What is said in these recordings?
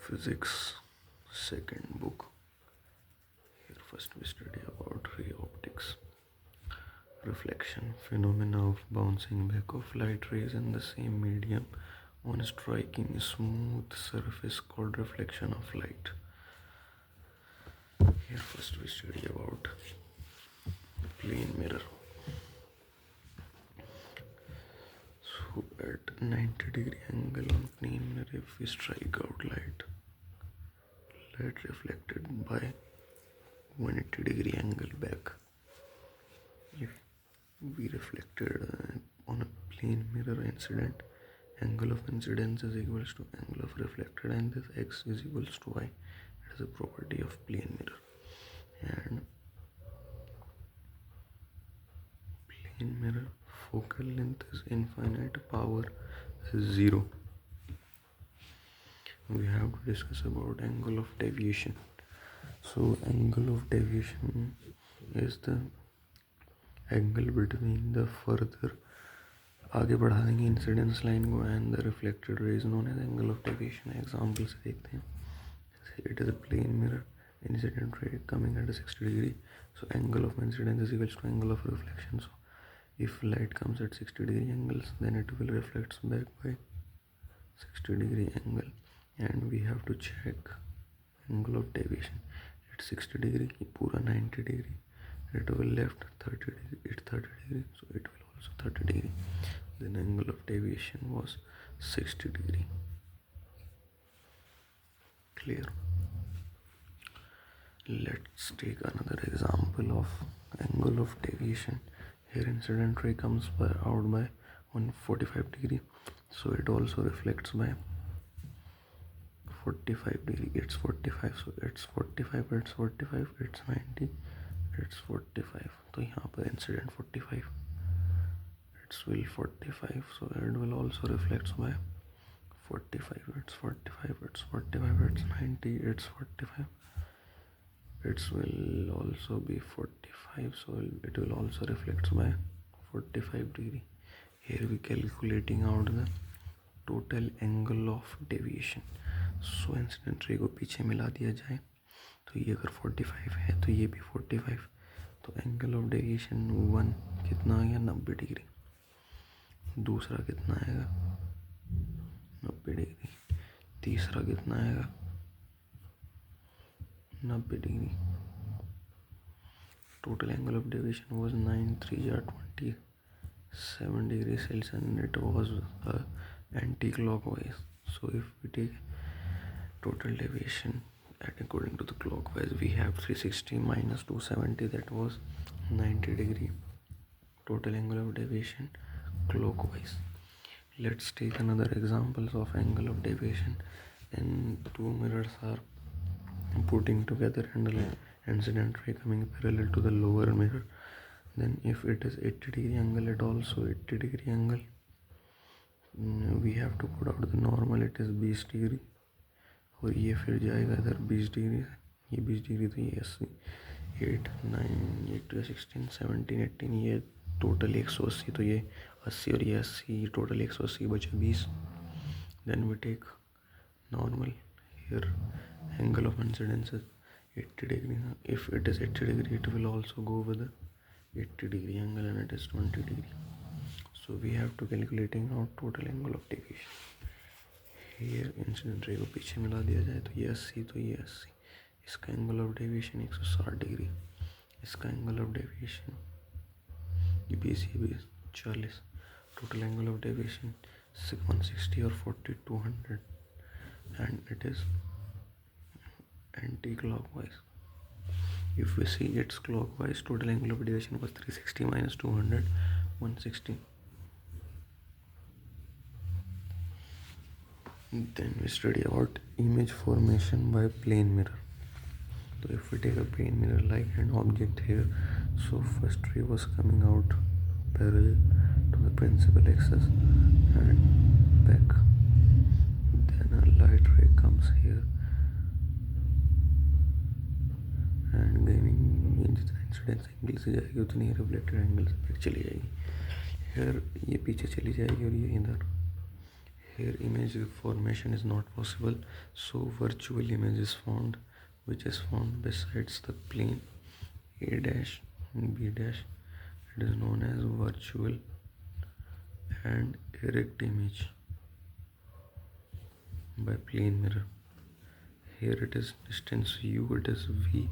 Physics, second book. Here first we study about ray optics. Reflection, phenomena of bouncing back of light rays in the same medium on a striking smooth surface called reflection of light. Here first we study about plane mirror. So at 90-degree angle on plane mirror, if we strike out light reflected by 180-degree angle back. If we reflected on a plane mirror incident, angle of incidence is equals to angle of reflected, and this x is equals to y. It is a property of plane mirror. And plane mirror focal length is infinite, power is 0. We have to discuss about angle of deviation. So angle of deviation is the angle between the further आगे बढ़ा देंगे incidence line को and the reflected rays known as angle of deviation. Example से देखते हैं. It is a plane mirror, incident ray coming at 60 degree, so angle of incidence is equals to angle of reflection. So if light comes at 60-degree angles, then it will reflect back by 60-degree angle, and we have to check angle of deviation. At 60 degree पूरा 90 degree, it will left 30 degree, it's 30 degree, so it will also 30 degree. Then angle of deviation was 60 degree. Clear? Let's take another example of angle of deviation. Here incident ray comes out by 145 degree, so it also reflects by 45 degree. It's 45, so it's 45, it's 45, it's 90, it's 45. तो यहाँ पर incident 45, it's will 45, so it will also reflects by 45, it's 45, it's 45, it's 90, it's 45, it will also be 45, so it will also reflects by 45 degree. Here we calculating out the total angle of deviation. So incident ray को पीछे मिला दिया जाए तो ये अगर 45 है तो ये भी 45, तो एंगल ऑफ डेविएशन 1 कितना आ गया 90 डिग्री. दूसरा कितना आएगा 90 डिग्री. तीसरा कितना आएगा 90 degree. Total angle of deviation was 9 3 27 degree Celsius, and it was anti-clockwise. So if we take total deviation and according to the clockwise, we have 360 minus 270, that was 90 degree. Total angle of deviation clockwise. Let's take another examples of angle of deviation. And two mirrors are putting together and the incident ray coming parallel to the lower mirror. Then if it is 80 degree angle, it also 80 degree angle. We have to put out the normal, it is 20 degree, और ये फिर जाएगा इधर 20 degree, ये 20 degree, तो ये 80, 8 9 8 16 17 18, ये total 180, तो ये 80 और ये 80, टोटल 180 बचे 20. Then we take normal. Here angle of incidence is 80 degree. If it is 80 degree, it will also go with the 80 degree angle, and it is 20 degree. So we have to calculating out total angle of deviation. Here incident ray को पीछे मिला दिया जाए तो ये 80, तो ये 80. इसका एंगल ऑफ डेविएशन 160 डिग्री. इसका एंगल ऑफ डेविएशन ये 20 40. टोटल एंगल ऑफ डेविएशन 160 और 40 200, and it is anti-clockwise. If we see it's clockwise, total angle of deviation was 360 minus 200, 160. Then we study about image formation by plane mirror. So if we take a plane mirror like an object here, so first ray was coming out parallel to the principal axis and back. Then a light ray comes here and gaining जितना incidence angle से जाएगी उतनी ही reflected angle से back चली जाएगी. here ये पीछे चली जाएगी और ये इधर. Here image formation is not possible, so virtual image is found, which is found besides the plane A dash and B dash. It is known as virtual and erect image by plane mirror. Here it is distance u, it is v.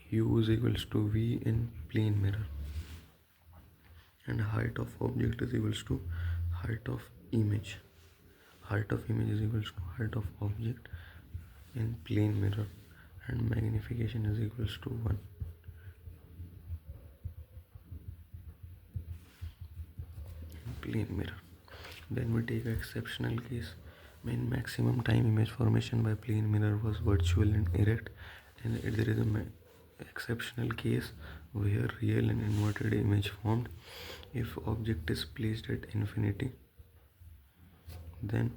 U is equals to v in plane mirror, and height of object is equals to height of image. Height of image is equals to height of object in plane mirror, and magnification is equals to 1. In plane mirror. Then we take an exceptional case when maximum time image formation by plane mirror was virtual and erect, and there is an exceptional case where real and inverted image formed if object is placed at infinity. Then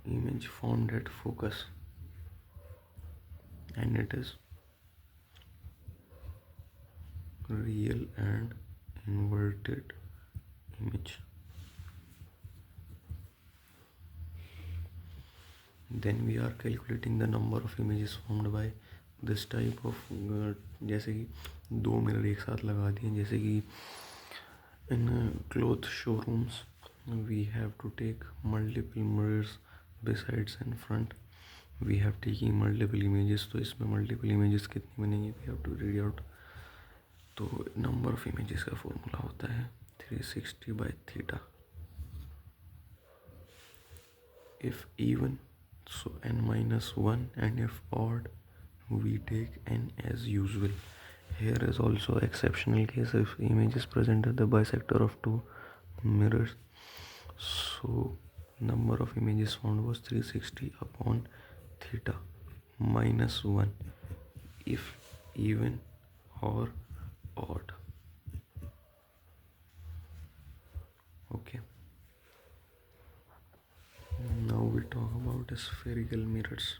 image formed at focus, and it is real and inverted image. Then we are calculating the number of images formed by this type of जैसे कि दो mirror एक साथ लगा दिए, जैसे कि in cloth showrooms we have to take multiple mirrors besides and front. We have taking multiple images, तो इसमें multiple images कितनी बनेंगी we have to read out. तो number of images का formula होता है 360 by theta. If even, so n minus 1, and if odd, we take n as usual. Here is also exceptional case if image is present at the bisector of two mirrors. So number of images found was 360 upon theta minus 1 if even or odd. Okay. Now we talk about spherical mirrors.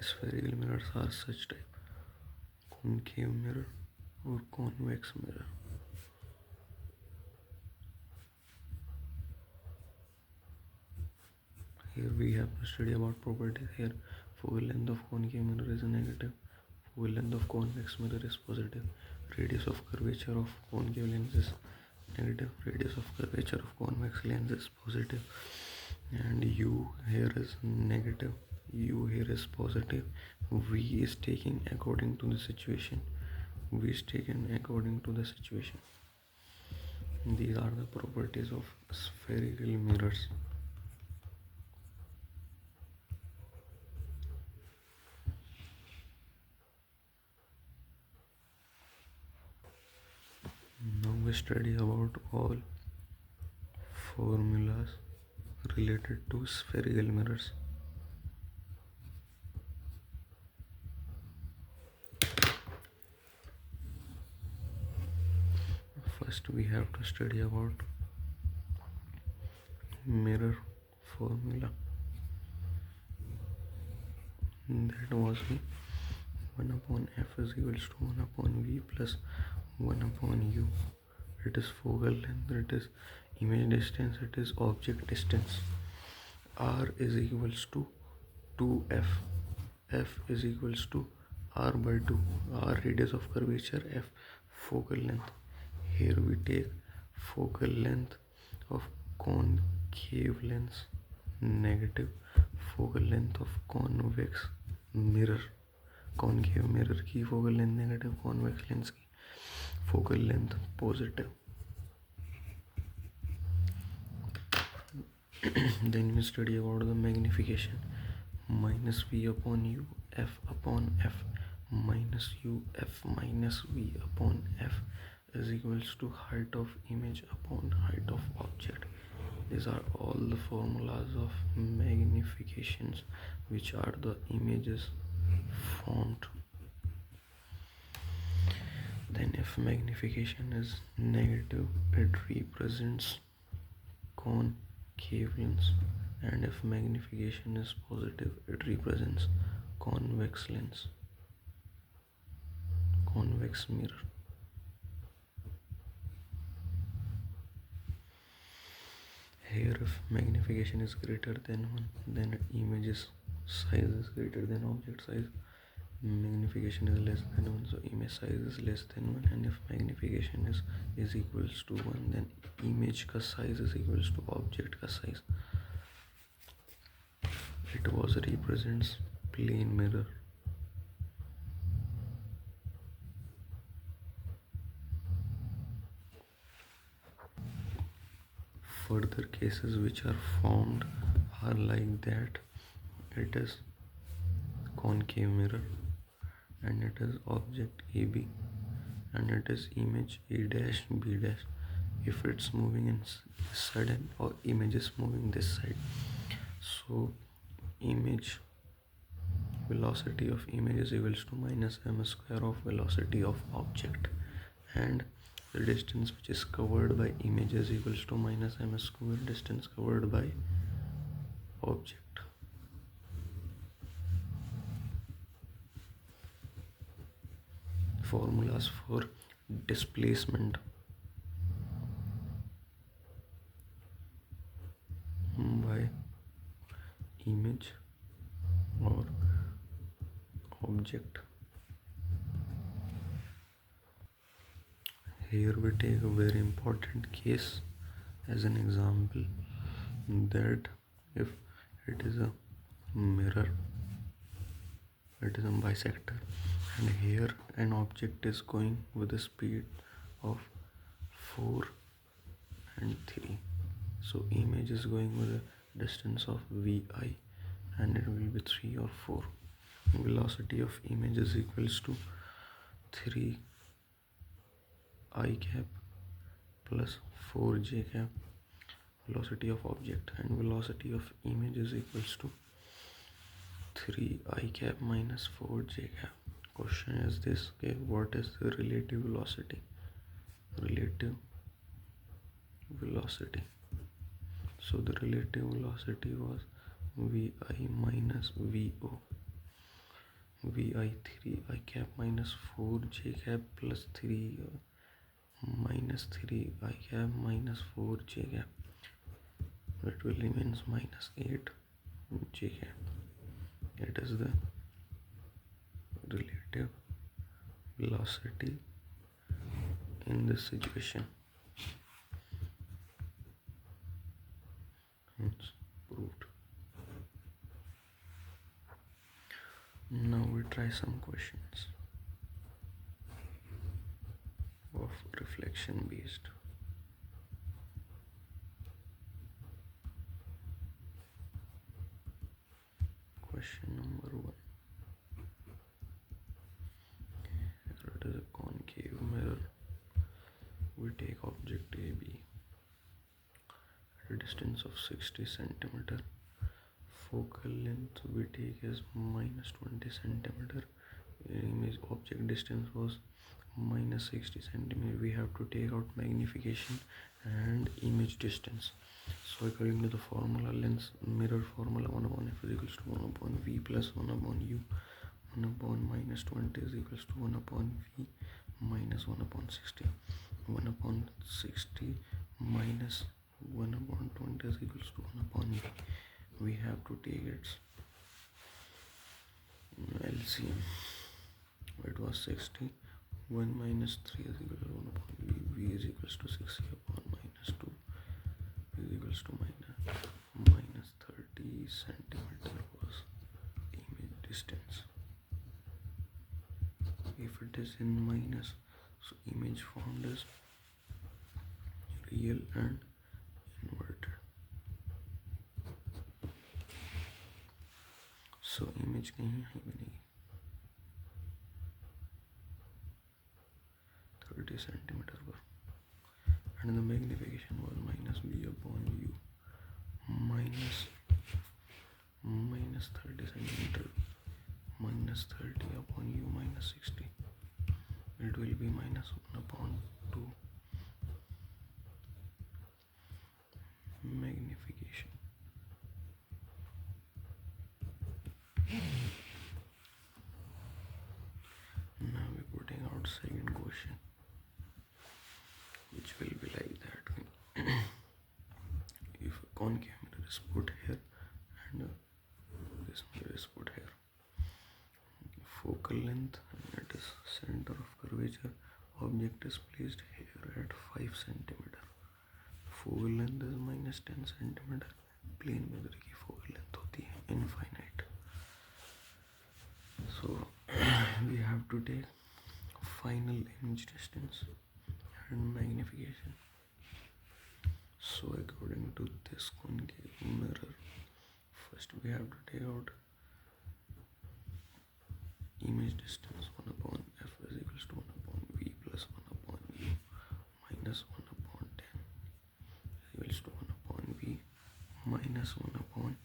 Spherical mirrors are such type: concave mirror or convex mirror. Here we have to study about properties. Here focal length of concave mirror is negative, focal length of convex mirror is positive, radius of curvature of concave lens is negative, radius of curvature of convex lens is positive, and u here is negative, u here is positive, v is taken according to the situation, v is taken according to the situation. These are the properties of spherical mirrors. Now we study about all formulas related to spherical mirrors. First we have to study about mirror formula. That was 1 upon f is equals to 1 upon v plus 1 upon u. It is focal length, it is image distance, it is object distance. R is equals to 2f. F is equals to r by 2. R radius of curvature, f focal length. Here we take focal length of concave lens negative, focal length of convex mirror, concave mirror की focal length negative, convex lens की focal length positive. Then we study about the magnification. Minus v upon u f upon f minus u f minus v upon f is equals to height of image upon height of object. These are all the formulas of magnifications which are the images formed. Then if magnification is negative, it represents concave lens, and if magnification is positive, it represents convex lens. convex mirror. Here if magnification is greater than 1, then image's size is greater than object size. Magnification is less than 1, so image size is less than 1, and if magnification is equals to 1, then image ka size is equals to object ka size. It was represents plane mirror. Further cases which are formed are like that. It is concave mirror, and it is object AB, and it is image A dash B dash. If it's moving in this side and or image is moving this side, so image velocity of image is equals to minus m square of velocity of object, and the distance which is covered by image is equals to minus m square distance covered by object. Formulas for displacement by image or object. Here we take a very important case as an example, that if it is a mirror, it is a bisector, and here an object is going with a speed of 4 and 3, so image is going with a distance of vi, and it will be 3 or 4. Velocity of image is equals to 3 I cap plus 4 j cap. Velocity of object and velocity of image is equals to 3 I cap minus 4 j cap. Question is this: okay, what is the relative velocity? Relative velocity. So the relative velocity was vi minus vo. Vi 3 I cap minus 4 j cap plus 3 minus 3 I cap minus 4 j cap. It will remains minus 8 j cap. It is the relative velocity in this situation. It's proved. Now we try some questions of reflection based. Question number 1. Here it is a concave mirror. We take object AB at a distance of 60 centimeter. Focal length we take is minus 20 centimeter. Image object distance was minus 60 centimeter. We have to take out magnification and image distance. So according to the formula, lens mirror formula, 1 upon f is equals to 1 upon v plus 1 upon u. 1 upon minus 20 is equals to 1 upon v minus 1 upon 60. 1 upon 60 minus 1 upon 20 is equals to 1 upon v. We have to take its LCM. It was 60. 1 minus 3 is equal to 1 upon v. V is equals to 60 upon minus 2 is equals to minus 30 centimeter was image distance. If it is in minus, so image formed as real and inverted. So image कहीं यहाँ बनेगी 30 centimeter पर, and the magnification was minus v upon u minus 30 centimeter minus 30 upon u minus 60. It will be minus 1 upon 2 magnification. Now we're putting out curvature object is placed here at 5 centimeter. Focal length is -10 centimetre. Plane mirror की focal length होती है infinite. So we have to take final image distance and magnification. So according to this concave mirror, first we have to take out image distance. 1 upon f is equals to 1 upon v plus 1 upon u minus 1 upon 10 is equals to 1 upon v minus 1 upon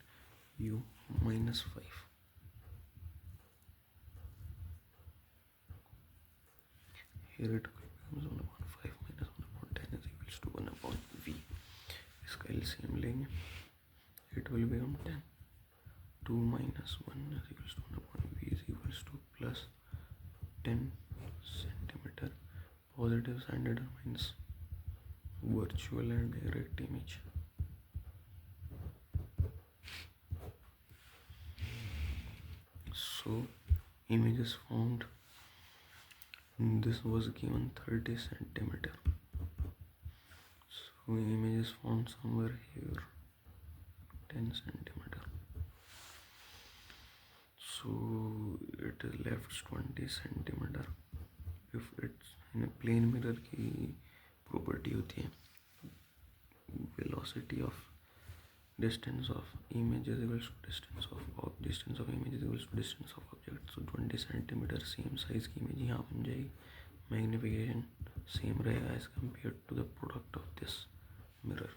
u minus 5. Here it becomes 1 upon 5 minus 1 upon 10 is equals to 1 upon v. इसका LCM लेंगे, it will become 10. 2 minus 1 is equals to 1 upon v is equals to plus 10 centimeter. Positive sign determines virtual and direct image. So image is formed. This was given 30 centimeter. So image is formed somewhere here 10 centimeter. So it is left 20 centimeter. If it's in a plane mirror की property होती है velocity of distance of image is equals to distance of image is equals to distance of object. So 20 centimeter same size की image यहाँ बन जाएगी. Magnification same रहेगा as compared to the product of this mirror.